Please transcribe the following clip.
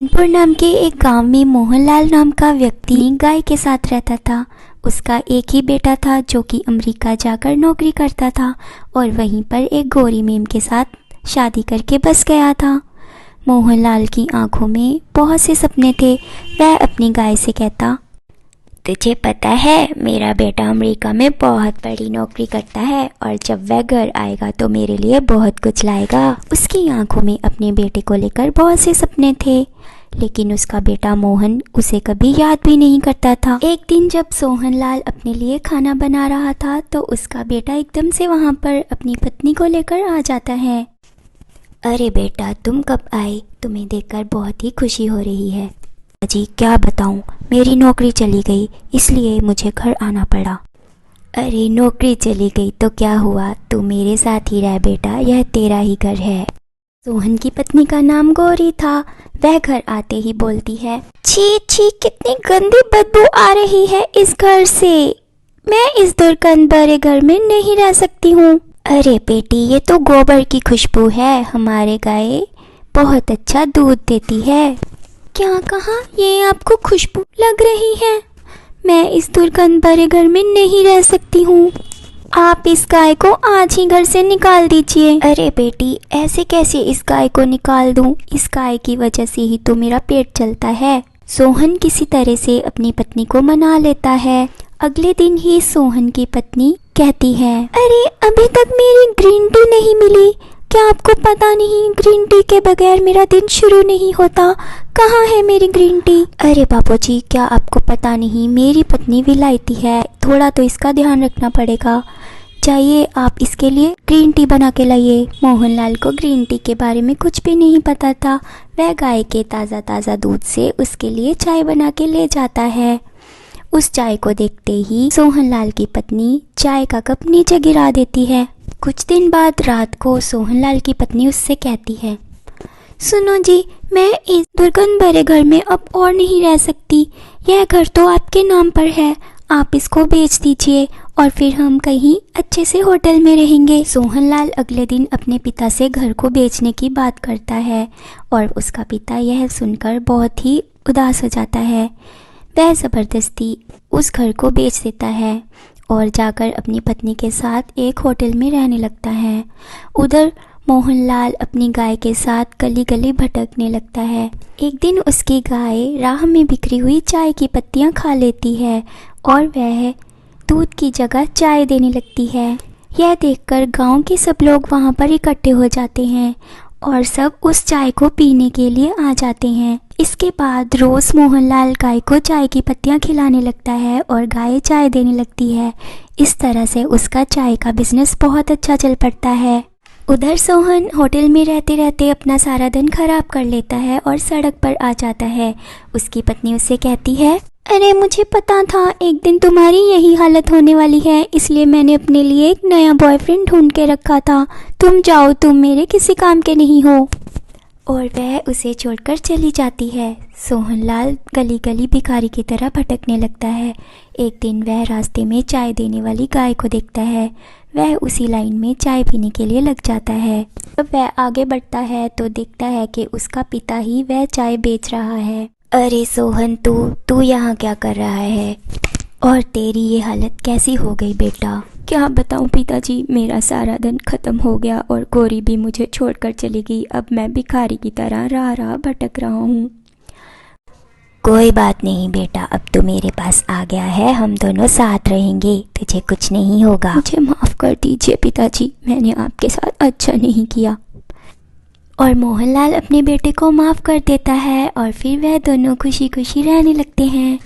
कानपुर नाम के एक गांव में मोहनलाल नाम का व्यक्ति गाय के साथ रहता था। उसका एक ही बेटा था जो कि अमेरिका जाकर नौकरी करता था और वहीं पर एक गोरी मेम के साथ शादी करके बस गया था। मोहनलाल की आंखों में बहुत से सपने थे। वह अपनी गाय से कहता, तुझे पता है मेरा बेटा अमेरिका में बहुत बड़ी नौकरी करता है और जब वह घर आएगा तो मेरे लिए बहुत कुछ लाएगा। उसकी आंखों में अपने बेटे को लेकर बहुत से सपने थे, लेकिन उसका बेटा मोहन उसे कभी याद भी नहीं करता था। एक दिन जब सोहनलाल अपने लिए खाना बना रहा था तो उसका बेटा एकदम से वहाँ पर अपनी पत्नी को लेकर आ जाता है। अरे बेटा, तुम कब आए? तुम्हें देखकर बहुत ही खुशी हो रही है। जी क्या बताऊं, मेरी नौकरी चली गई इसलिए मुझे घर आना पड़ा। अरे नौकरी चली गई तो क्या हुआ, तू मेरे साथ ही रह बेटा, यह तेरा ही घर है। सोहन की पत्नी का नाम गौरी था। वह घर आते ही बोलती है, छी छी कितनी गंदी बदबू आ रही है इस घर से, मैं इस दुर्गंध भरे घर में नहीं रह सकती हूँ। अरे बेटी, ये तो गोबर की खुशबू है, हमारे गाय बहुत अच्छा दूध देती है। क्या कहा? ये आपको खुशबू लग रही है? मैं इस दुर्गंध भरे घर में नहीं रह सकती हूँ, आप इस गाय को आज ही घर से निकाल दीजिए। अरे बेटी, ऐसे कैसे इस गाय को निकाल दूं? इस गाय की वजह से ही तो मेरा पेट चलता है। सोहन किसी तरह से अपनी पत्नी को मना लेता है। अगले दिन ही सोहन की पत्नी कहती है, अरे अभी तक मेरी ग्रीन टी नहीं मिली। क्या आपको पता नहीं, ग्रीन टी के बगैर मेरा दिन शुरू नहीं होता। कहाँ है मेरी ग्रीन टी? अरे बाबूजी, क्या आपको पता नहीं, मेरी पत्नी विलायती है, थोड़ा तो इसका ध्यान रखना पड़ेगा। चाहिए आप इसके लिए ग्रीन टी बना के लाइए। मोहनलाल को ग्रीन टी के बारे में कुछ भी नहीं पता था। वह गाय के ताज़ा ताज़ा दूध से उसके लिए चाय बना के ले जाता है। उस चाय को देखते ही सोहनलाल की पत्नी चाय का कप नीचे गिरा देती है। कुछ दिन बाद रात को सोहनलाल की पत्नी उससे कहती है, सुनो जी, मैं इस दुर्गंध भरे घर में अब और नहीं रह सकती। यह घर तो आपके नाम पर है, आप इसको बेच दीजिए और फिर हम कहीं अच्छे से होटल में रहेंगे। सोहनलाल अगले दिन अपने पिता से घर को बेचने की बात करता है और उसका पिता यह सुनकर बहुत ही उदास हो जाता है। वह ज़बरदस्ती उस घर को बेच देता है और जाकर अपनी पत्नी के साथ एक होटल में रहने लगता है। उधर मोहनलाल अपनी गाय के साथ गली गली भटकने लगता है। एक दिन उसकी गाय राह में बिखरी हुई चाय की पत्तियां खा लेती है और वह दूध की जगह चाय देने लगती है। यह देखकर गांव के सब लोग वहां पर इकट्ठे हो जाते हैं और सब उस चाय को पीने के लिए आ जाते हैं। इसके बाद रोज़ मोहनलाल गाय को चाय की पत्तियां खिलाने लगता है और गाय चाय देने लगती है। इस तरह से उसका चाय का बिजनेस बहुत अच्छा चल पड़ता है। उधर सोहन होटल में रहते रहते अपना सारा दिन खराब कर लेता है और सड़क पर आ जाता है। उसकी पत्नी उससे कहती है, अरे मुझे पता था एक दिन तुम्हारी यही हालत होने वाली है, इसलिए मैंने अपने लिए एक नया बॉयफ्रेंड ढूंढ के रखा था। तुम जाओ, तुम मेरे किसी काम के नहीं हो। और वह उसे छोड़कर चली जाती है। सोहनलाल गली गली भिखारी की तरह भटकने लगता है। एक दिन वह रास्ते में चाय देने वाली गाय को देखता है। वह उसी लाइन में चाय पीने के लिए लग जाता है। जब वह आगे बढ़ता है तो देखता है कि उसका पिता ही वह चाय बेच रहा है। अरे सोहन, तू यहाँ क्या कर रहा है और तेरी ये हालत कैसी हो गई बेटा? क्या बताऊं पिताजी, मेरा सारा दिन ख़त्म हो गया और गौरी भी मुझे छोड़कर चली गई। अब मैं भिखारी की तरह राह भटक रहा हूँ। कोई बात नहीं बेटा, अब तो मेरे पास आ गया है, हम दोनों साथ रहेंगे, तुझे कुछ नहीं होगा। मुझे माफ़ कर दीजिए पिताजी, मैंने आपके साथ अच्छा नहीं किया। और मोहनलाल अपने बेटे को माफ़ कर देता है और फिर वह दोनों खुशी खुशी रहने लगते हैं।